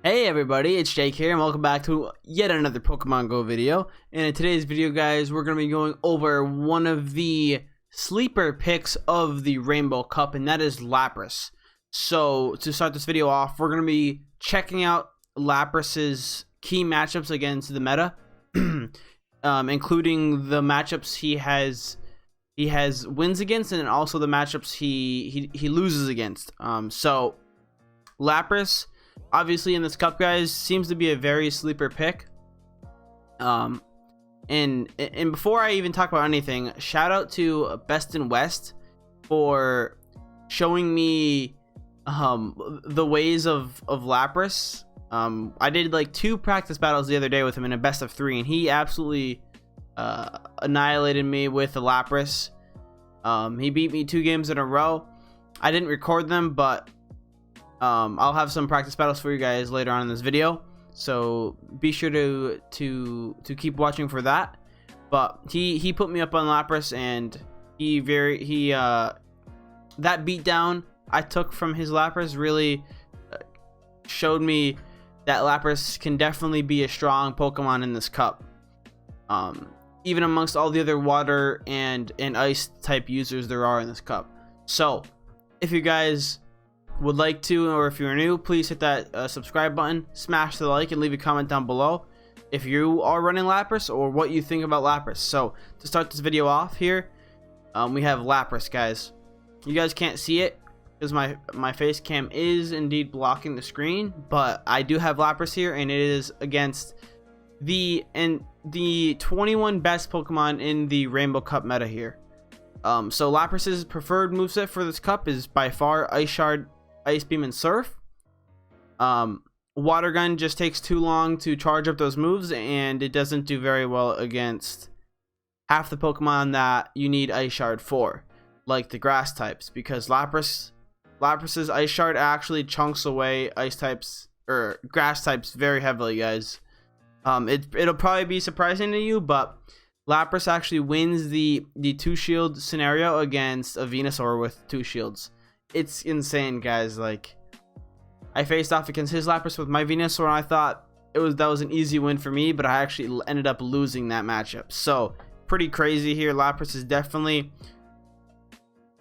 Hey everybody, it's Jake here and welcome back to yet another Pokemon Go video. And in today's video guys, we're going to be going over one of the sleeper picks of the Rainbow Cup, and that is Lapras. So to start this video off, we're going to be checking out Lapras's key matchups against the meta, including the matchups he has wins against and also the matchups he loses against. So Lapras, obviously in this cup guys, seems to be a very sleeper pick. And before I even talk about anything, shout out to Best in West for showing me the ways of Lapras. I did like 2 practice battles the other day with him in a best of 3, and he absolutely annihilated me with the Lapras. He beat me 2 games in a row. I didn't record them, but I'll have some practice battles for you guys later on in this video, so be sure to keep watching for that. But he put me up on Lapras, and that beatdown I took from his Lapras really showed me that Lapras can definitely be a strong Pokemon in this cup, even amongst all the other water and ice type users there are in this cup. So if you guys would like to, or if you're new, please hit that subscribe button, smash the like, and leave a comment down below if you are running Lapras or what you think about Lapras. So to start this video off here, we have Lapras, guys. You guys can't see it because my face cam is indeed blocking the screen, but I do have Lapras here, and it is against the 21 best Pokemon in the Rainbow Cup meta here. So Lapras's preferred moveset for this cup is by far Ice Shard, Ice Beam, and Surf. Water Gun just takes too long to charge up those moves, and it doesn't do very well against half the Pokemon that you need Ice Shard for, like the grass types, because Lapras's Ice Shard actually chunks away ice types or grass types very heavily, guys. It'll probably be surprising to you, but Lapras actually wins the 2 shield scenario against a Venusaur with 2 shields. It's insane, guys. Like, I faced off against his Lapras with my Venusaur, and I thought that was an easy win for me, but I actually ended up losing that matchup. So pretty crazy here. Lapras is definitely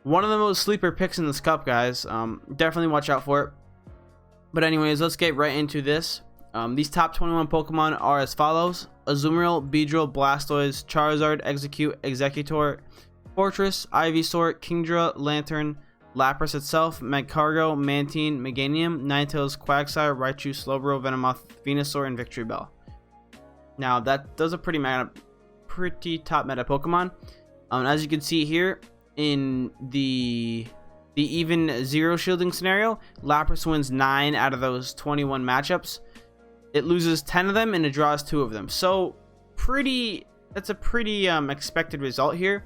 one of the most sleeper picks in this cup, guys. Definitely watch out for it. But anyways, let's get right into this. These top 21 Pokemon are as follows: Azumarill, Beedrill, Blastoise, Charizard, Exeggutor, Fortress, Ivysaur, Kingdra, Lantern, Lapras itself, Magcargo, Mantine, Meganium, Ninetales, Quagsire, Raichu, Slowbro, Venomoth, Venusaur, and Victreebel. Now those are pretty top meta Pokemon. As you can see here in the even 0 shielding scenario, Lapras wins 9 out of those 21 matchups. It loses 10 of them and it draws 2 of them. So that's a pretty expected result here.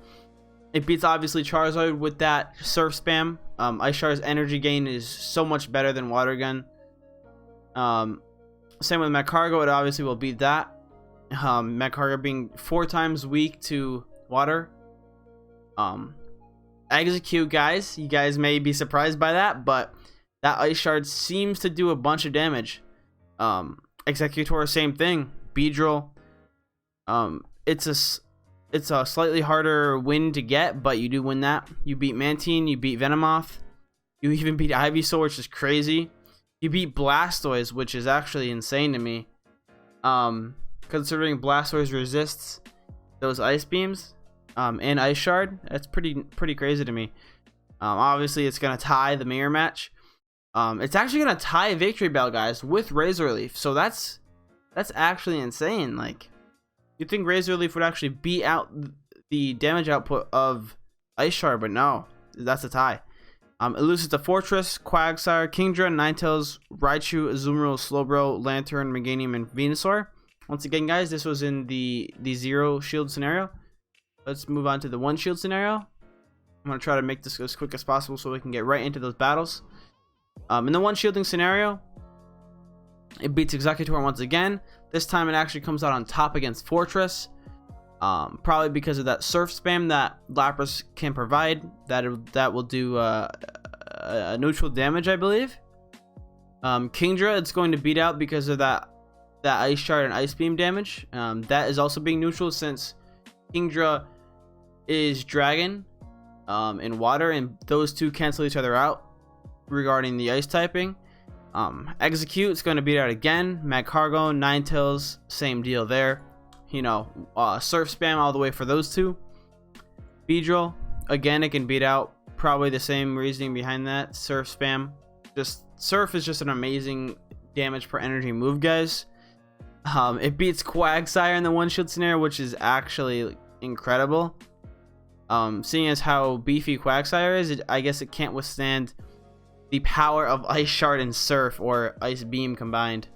It beats obviously Charizard with that Surf spam. Ice Shard's energy gain is so much better than Water Gun. Same with Magcargo, it obviously will beat that. Magcargo being 4 times weak to water. Execute, guys. You guys may be surprised by that, but that Ice Shard seems to do a bunch of damage. Exeggutor, same thing. Beedrill. It's a slightly harder win to get, but you do win that. You beat Mantine, you beat Venomoth, you even beat Ivysaur, which is crazy. You beat Blastoise, which is actually insane to me, considering Blastoise resists those Ice Beams and Ice Shard. That's pretty crazy to me. Obviously, it's gonna tie the mirror match. It's actually gonna tie Victreebel, guys, with Razor Leaf. So that's actually insane. Like, you'd think Razor Leaf would actually beat out the damage output of Ice Shard, but no, that's a tie. It loses to Fortress, Quagsire, Kingdra, Ninetales, Raichu, Azumarill, Slowbro, Lantern, Meganium, and Venusaur. Once again, guys, this was in the 0 shield scenario. Let's move on to the 1 shield scenario. I'm going to try to make this as quick as possible so we can get right into those battles. In the 1 shielding scenario, it beats Exeggutor once again. This time it actually comes out on top against Fortress. Probably because of that Surf spam that Lapras can provide. That will do a neutral damage, I believe. Kingdra, it's going to beat out because of that Ice Shard and Ice Beam damage. That is also being neutral since Kingdra is Dragon and Water, and those two cancel each other out regarding the Ice typing. Execute, it's going to beat out again. Magcargo, Ninetales, same deal there. You know, Surf Spam all the way for those two. Beedrill, again, it can beat out. Probably the same reasoning behind that. Surf Spam. Just Surf is just an amazing damage per energy move, guys. It beats Quagsire in the one shield scenario, which is actually incredible. Seeing as how beefy Quagsire is, I guess it can't withstand the power of Ice Shard and Surf, or Ice Beam combined.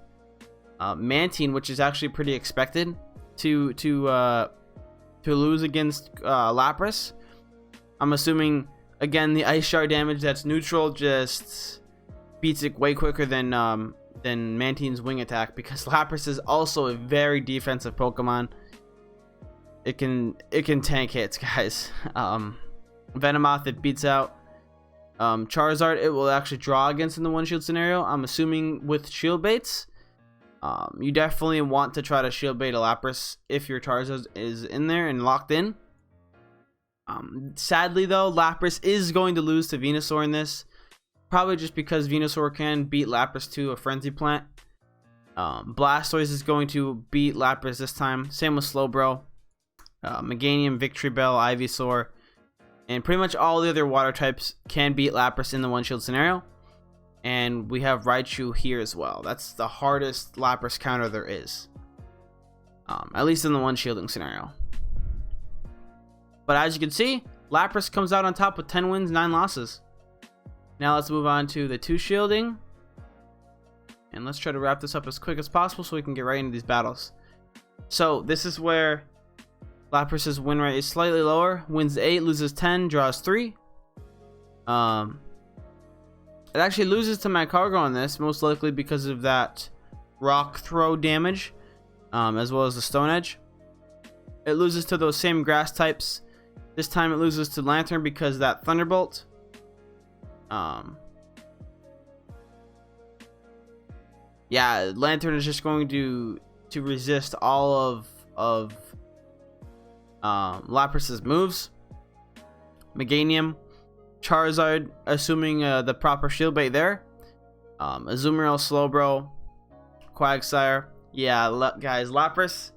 Mantine, which is actually pretty expected to lose against Lapras. I'm assuming again the Ice Shard damage that's neutral just beats it way quicker than Mantine's wing attack, because Lapras is also a very defensive Pokemon. It can tank hits, guys. Venomoth, it beats out. Charizard, it will actually draw against in the one shield scenario. I'm assuming with shield baits. You definitely want to try to shield bait a Lapras if your Charizard is in there and locked in. Sadly though, Lapras is going to lose to Venusaur in this. Probably just because Venusaur can beat Lapras to a Frenzy Plant. Blastoise is going to beat Lapras this time. Same with Slowbro. Meganium, Victory Bell, Ivysaur, and pretty much all the other water types can beat Lapras in the one shield scenario. And we have Raichu here as well. That's the hardest Lapras counter there is. At least in the one shielding scenario. But as you can see, Lapras comes out on top with 10 wins, 9 losses. Now let's move on to the 2 shielding. And let's try to wrap this up as quick as possible so we can get right into these battles. So this is where Lapras's win rate is slightly lower. Wins 8, loses 10, draws 3. It actually loses to Magcargo on this, most likely because of that rock throw damage, as well as the Stone Edge. It loses to those same grass types. This time it loses to Lantern because of that Thunderbolt. Yeah, Lantern is just going to resist all of Lapras's moves. Meganium, Charizard, assuming the proper shield bait there. Azumarill, Slowbro, Quagsire. Yeah, guys, Lapras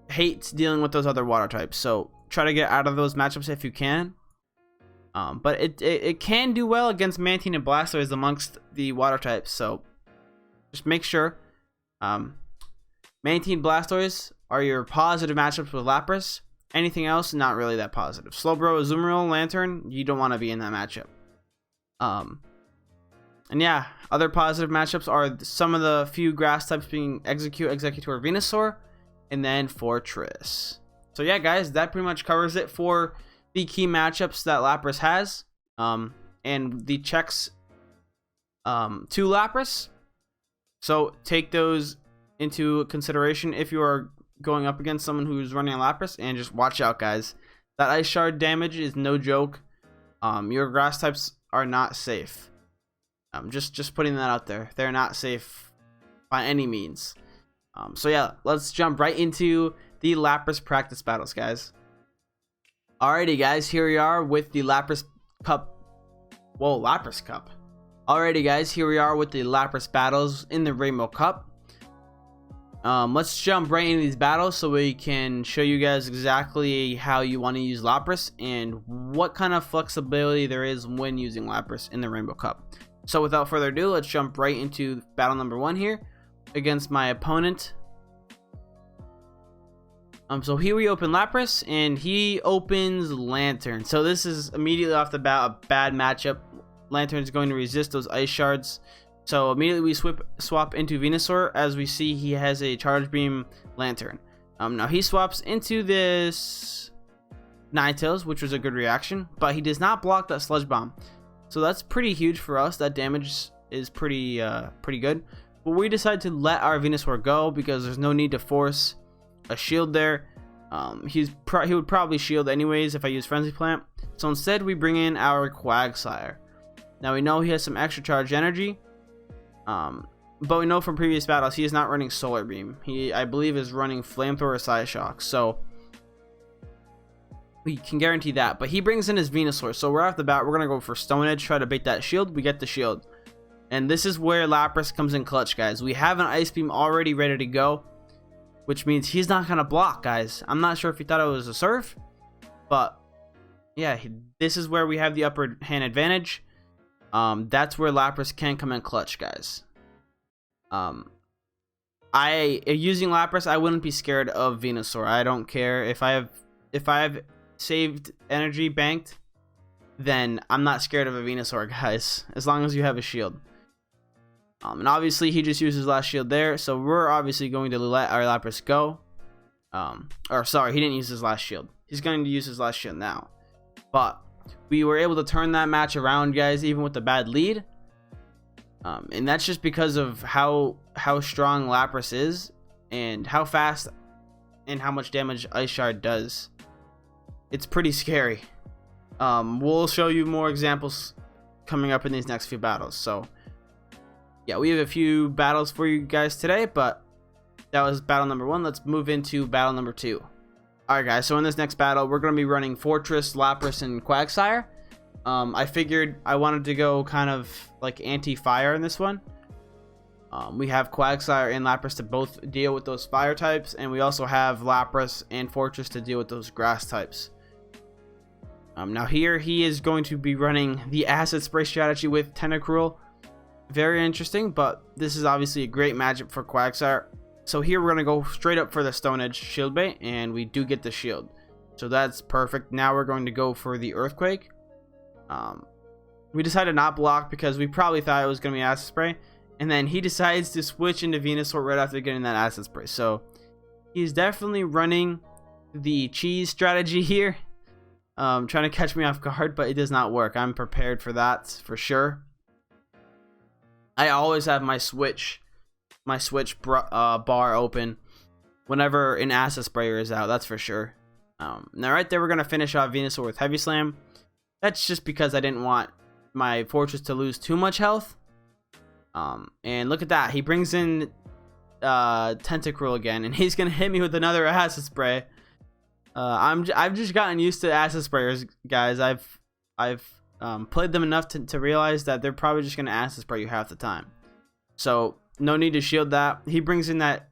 hates dealing with those other water types, so try to get out of those matchups if you can. But it can do well against Mantine and Blastoise amongst the water types, so just make sure. Mantine, Blastoise are your positive matchups with Lapras. Anything else, not really that positive. Slowbro, Azumarill, Lantern, you don't want to be in that matchup. And yeah, other positive matchups are some of the few grass types being Execute, Executor, Venusaur, and then Fortress. So yeah, guys, that pretty much covers it for the key matchups that Lapras has, and the checks to Lapras. So take those into consideration if you are going up against someone who's running a Lapras, and just watch out, guys. That Ice Shard damage is no joke. Your grass types are not safe. Just putting that out there. They're not safe by any means. So yeah, let's jump right into the Lapras practice battles, guys. Alrighty, guys, here we are with the Lapras Cup. Whoa, Lapras Cup. Alrighty, guys, here we are with the Lapras battles in the Rainbow Cup. Let's jump right into these battles so we can show you guys exactly how you want to use Lapras and what kind of flexibility there is when using Lapras in the Rainbow Cup. So without further ado, let's jump right into battle number 1 here against my opponent. So here we open Lapras, and he opens Lantern. So this is immediately off the bat a bad matchup. Lantern is going to resist those Ice Shards. So immediately we swap into Venusaur, as we see he has a Charge Beam Lantern. Now he swaps into this Ninetales, which was a good reaction, but he does not block that Sludge Bomb. So that's pretty huge for us. That damage is pretty good. But we decide to let our Venusaur go because there's no need to force a shield there. He would probably shield anyways if I use Frenzy Plant. So instead we bring in our Quagsire. Now we know he has some extra charge energy, but we know from previous battles he is not running Solar Beam. He, I believe, is running Flamethrower Psyshock, so we can guarantee that. But he brings in his Venusaur, so right off the bat we're gonna go for Stone Edge, try to bait that shield. We get the shield, and this is where Lapras comes in clutch, guys. We have an Ice Beam already ready to go, which means he's not gonna block, guys. I'm not sure if he thought it was a Surf, but yeah, this is where we have the upper hand advantage. That's where Lapras can come in clutch, guys. Using Lapras, I wouldn't be scared of Venusaur. I don't care if I have saved energy banked, then I'm not scared of a Venusaur, guys, as long as you have a shield. And obviously he just used his last shield there, so we're obviously going to let our Lapras go. Or sorry, he didn't use his last shield. He's going to use his last shield now. But we were able to turn that match around, guys, even with the bad lead. And that's just because of how strong Lapras is and how fast and how much damage Ice Shard does. It's pretty scary. We'll show you more examples coming up in these next few battles. So yeah, we have a few battles for you guys today, but that was battle number 1. Let's move into battle number 2. Alright guys, so in this next battle we're going to be running Fortress, Lapras, and Quagsire. I figured I wanted to go kind of like anti-fire in this one. We have Quagsire and Lapras to both deal with those fire types, and we also have Lapras and Fortress to deal with those grass types. Now here he is going to be running the Acid Spray strategy with Tentacruel. Very interesting, but this is obviously a great matchup for Quagsire. So here we're going to go straight up for the Stone Edge shield bait, and we do get the shield. So that's perfect. Now we're going to go for the Earthquake. We decided not block because we probably thought it was going to be Acid Spray, and then he decides to switch into Venusaur right after getting that Acid Spray. So he's definitely running the cheese strategy here, trying to catch me off guard, but it does not work. I'm prepared for that for sure. I always have my switch bar open whenever an Acid Sprayer is out, that's for sure. Now right there we're going to finish off Venusaur with Heavy Slam. That's just because I didn't want my Fortress to lose too much health. And look at that. He brings in Tentacruel again, and he's going to hit me with another Acid Spray. I've just gotten used to Acid Sprayers, guys. I've played them enough to realize that they're probably just going to Acid Spray you half the time. So no need to shield that. He brings in that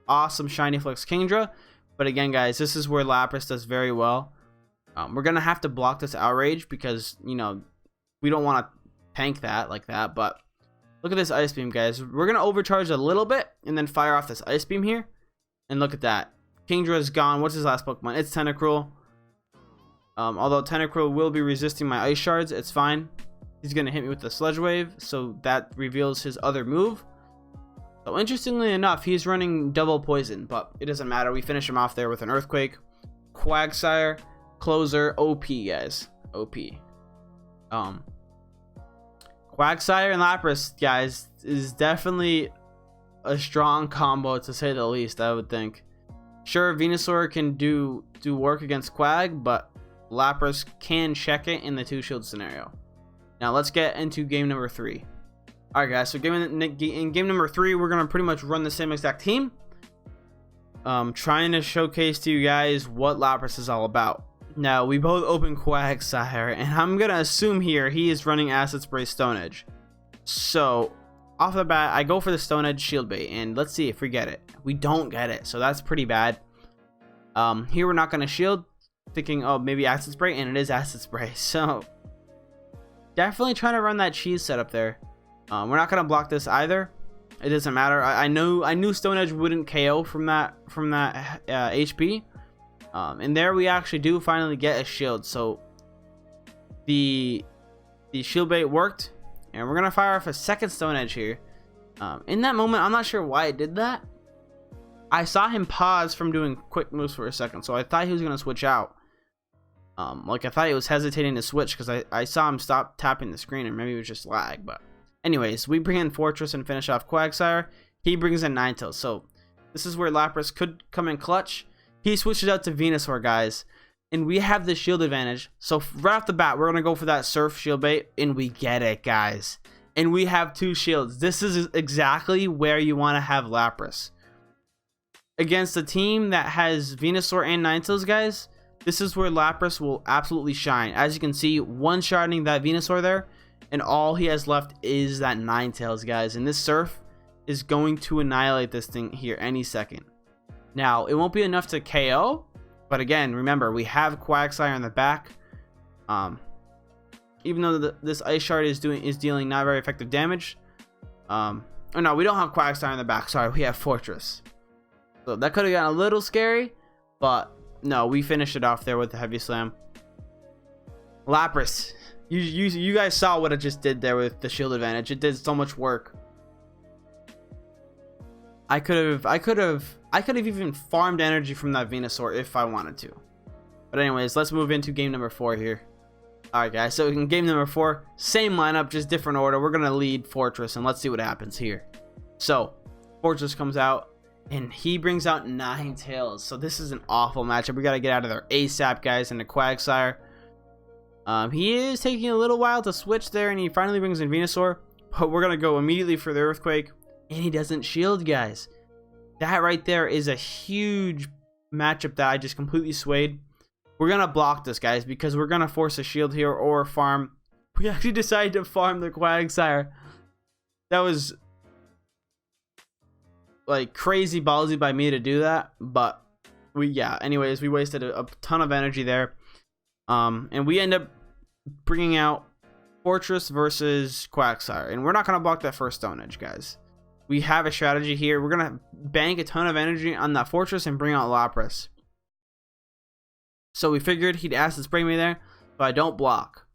awesome Shiny Flex Kingdra. But again, guys, this is where Lapras does very well. We're going to have to block this Outrage because, you know, we don't want to tank that like that. But look at this Ice Beam, guys. We're going to overcharge a little bit and then fire off this Ice Beam here. And look at that. Kingdra is gone. What's his last Pokemon? It's Tentacruel. Although Tentacruel will be resisting my Ice Shards, it's fine. He's going to hit me with the Sludge Wave, so that reveals his other move. So interestingly enough, he's running double poison, but it doesn't matter. We finish him off there with an Earthquake. Quagsire, closer, OP, guys. OP. Quagsire and Lapras, guys, is definitely a strong combo, to say the least, I would think. Sure, Venusaur can do work against Quag, but Lapras can check it in the 2-shield scenario. Now let's get into game number 3. Alright guys, so in game number 3, we're going to pretty much run the same exact team. Trying to showcase to you guys what Lapras is all about. Now, we both open Quagsire, and I'm going to assume here he is running Acid Spray Stone Edge. So, off the bat, I go for the Stone Edge Shield Bait, and let's see if we get it. We don't get it, so that's pretty bad. Here we're not going to shield, thinking, oh, maybe Acid Spray, and it is Acid Spray. So, definitely trying to run that cheese setup there. We're not going to block this either. It doesn't matter. I knew Stone Edge wouldn't KO from that HP. And there we actually do finally get a shield. So the shield bait worked, and we're gonna fire off a second Stone Edge here. In that moment, I'm not sure why I did that. I saw him pause from doing quick moves for a second, so I thought he was gonna switch out. Like I thought he was hesitating to switch because I saw him stop tapping the screen, and maybe it was just lag. But anyways, we bring in Fortress and finish off Quagsire. He brings in Ninetales. So this is where Lapras could come in clutch. He switches out to Venusaur, guys. and we have the shield advantage. So right off the bat, we're going to go for that surf shield bait, and we get it, guys. And we have 2 shields. This is exactly where you want to have Lapras. Against a team that has Venusaur and Ninetales, guys, this is where Lapras will absolutely shine. As you can see, one-shotting that Venusaur there, and all he has left is that Ninetales, guys. And this surf is going to annihilate this thing here any second. Now, it won't be enough to KO, but again, remember, we have Quagsire in the back. Even though this Ice Shard is dealing not very effective damage. Oh no, we don't have Quagsire in the back. Sorry, we have Fortress. So that could have gotten a little scary, but no, we finished it off there with the Heavy Slam. Lapras, you guys saw what it just did there with the shield advantage. It did so much work. I could have even farmed energy from that Venusaur if I wanted to. But anyways, let's move into game number 4 here. Alright guys, so in game number 4, same lineup, just different order. We're gonna lead Fortress, and let's see what happens here. So Fortress comes out, and he brings out Ninetales. So this is an awful matchup. We gotta get out of there ASAP, guys. And the Quagsire, he is taking a little while to switch there, and he finally brings in Venusaur. But we're gonna go immediately for the Earthquake, and he doesn't shield, guys. That right there is a huge matchup that I just completely swayed. We're gonna block this, guys, because we're gonna force a shield here or farm. We actually decided to farm the Quagsire. That was like crazy ballsy by me to do that, but anyways, we wasted a ton of energy there, and we end up bringing out Fortress versus Quagsire, and we're not gonna block that first Stone Edge, guys. We have a strategy here. We're gonna bank a ton of energy on that Fortress and bring out Lapras. So we figured he'd acid spray me there, but I don't block.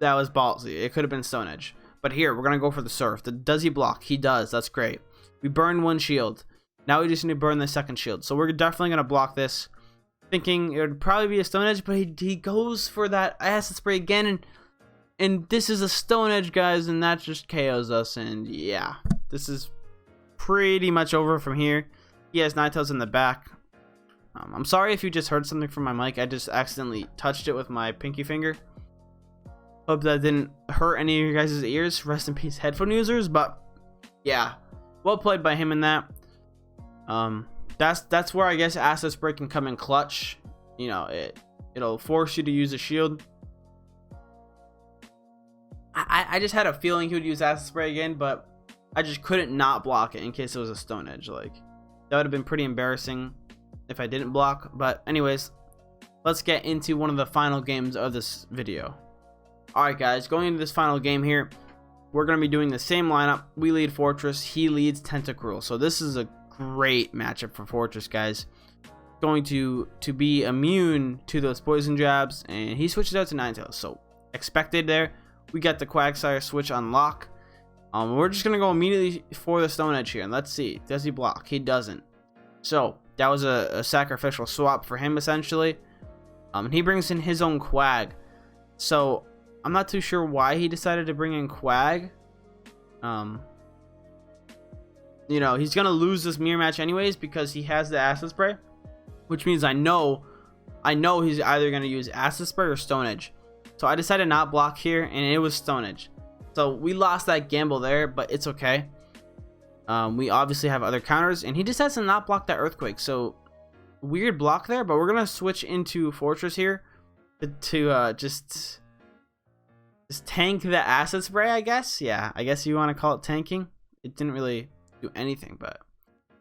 That was ballsy. It could have been Stone Edge, but here we're gonna go for the Surf. Does he block? He does. That's great. We burned 1 shield. Now we just need to burn the 2nd shield. So we're definitely going to block this, thinking it would probably be a Stone Edge, but he goes for that acid spray again, and this is a Stone Edge, guys, and that just KOs us. And yeah, this is pretty much over from here. He has Ninetales in the back. I'm sorry if you just heard something from my mic. I just accidentally touched it with my pinky finger. Hope that didn't hurt any of your guys' ears. Rest in peace, headphone users. But yeah, well played by him in that. That's where I guess acid spray can come in clutch. You know, it'll force you to use a shield. I just had a feeling he would use acid spray again, but I just couldn't not block it in case it was a Stone Edge. Like, that would have been pretty embarrassing if I didn't block. But anyways, let's get into one of the final games of this video. Alright guys, going into this final game here, we're going to be doing the same lineup. We lead Fortress, he leads Tentacruel. So this is a great matchup for Fortress, guys. Going to be immune to those poison jabs, and he switches out to Ninetales. So expected there. We got the Quagsire switch on lock. We're just going to go immediately for the Stone Edge here, and let's see. Does he block? He doesn't. So that was a sacrificial swap for him, essentially. And he brings in his own Quag. So I'm not too sure why he decided to bring in Quag. You know, he's gonna lose this mirror match anyways because he has the acid spray, which means I know he's either gonna use acid spray or Stone Edge. So I decided not block here, and it was Stone Edge. So we lost that gamble there, but it's okay. We obviously have other counters, and he decides to not block that Earthquake. So weird block there, but we're gonna switch into Fortress here to just tank the acid spray, I guess. Yeah, I guess you want to call it tanking. It didn't really do anything, but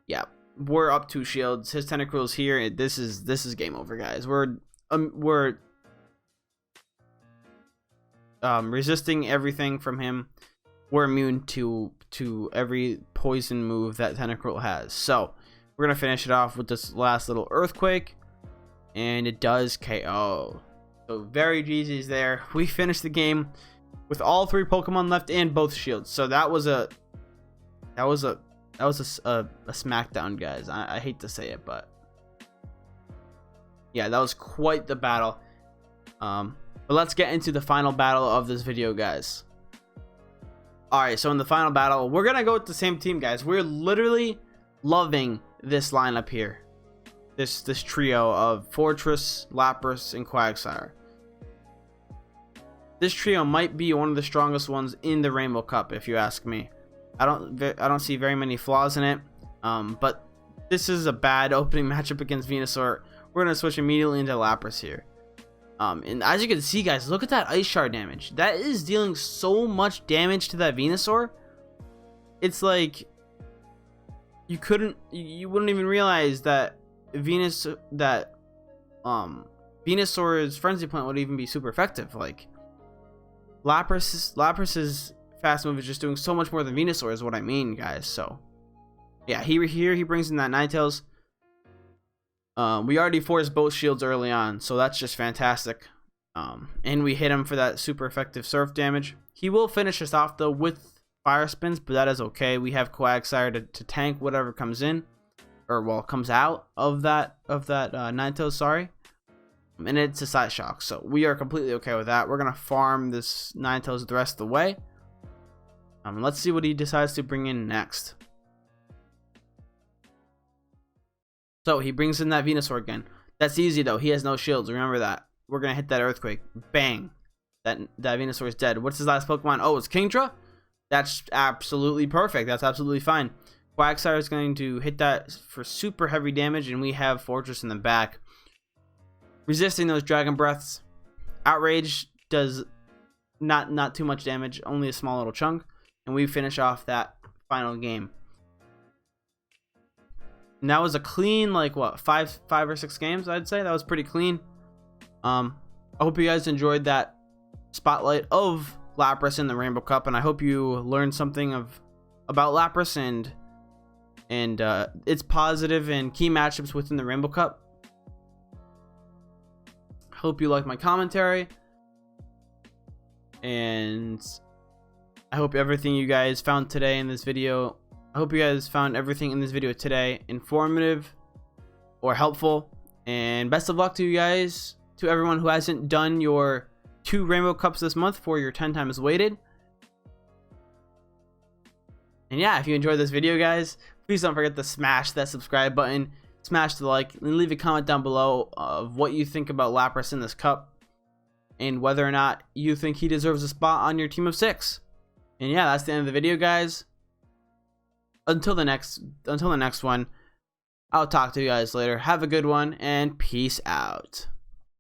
yeah, we're up 2 shields. His Tentacruel's here. This is game over, guys. We're resisting everything from him. We're immune to every poison move that Tentacruel has. So we're gonna finish it off with this last little Earthquake, and it does KO. So very GG's there. We finished the game with all 3 Pokemon left and both shields. So that was a smackdown, guys. I hate to say it, but yeah, that was quite the battle. But let's get into the final battle of this video, guys. Alright, so in the final battle, we're gonna go with the same team, guys. We're literally loving this lineup here. this trio of Fortress, Lapras, and Quagsire. This trio might be one of the strongest ones in the Rainbow Cup, if you ask me. I don't see very many flaws in it, but this is a bad opening matchup against Venusaur. We're gonna switch immediately into Lapras here. And as you can see, guys, look at that Ice Shard damage. That is dealing so much damage to that Venusaur. It's like you wouldn't even realize that Venusaur's Frenzy Plant would even be super effective. Like Lapras's fast move is just doing so much more than Venusaur, is what I mean, guys. So yeah, he brings in that Ninetales. We already forced both shields early on, so that's just fantastic. And we hit him for that super effective surf damage. He will finish us off though with fire spins, but that is okay. We have Quagsire to tank whatever comes in, or well, comes out of that Ninetales, sorry. And it's a side shock, so we are completely okay with that. We're gonna farm this Ninetales the rest of the way. Let's see what he decides to bring in next. So he brings in that Venusaur again. That's easy though. He has no shields. Remember that. We're gonna hit that Earthquake. Bang. That Venusaur is dead. What's his last Pokemon? Oh, it's Kingdra. That's absolutely perfect. That's absolutely fine. Quagsire is going to hit that for super heavy damage, and we have Fortress in the back, resisting those Dragon Breaths. Outrage does not too much damage, only a small little chunk, and we finish off that final game. And that was a clean, like what, five or six games, I'd say. That was pretty clean. I hope you guys enjoyed that spotlight of Lapras in the Rainbow Cup, and I hope you learned something about Lapras and its positive and key matchups within the Rainbow Cup. Hope you liked my commentary, and I hope everything you guys found today in this video. I hope you guys found everything in this video today informative or helpful, and best of luck to you guys, to everyone who hasn't done your 2 Rainbow Cups this month for your 10 times weighted. And yeah, if you enjoyed this video, guys, please don't forget to smash that subscribe button, smash the like, and leave a comment down below of what you think about Lapras in this cup, and whether or not you think he deserves a spot on your team of 6. And yeah, that's the end of the video, guys. Until the next one, I'll talk to you guys later. Have a good one, and peace out.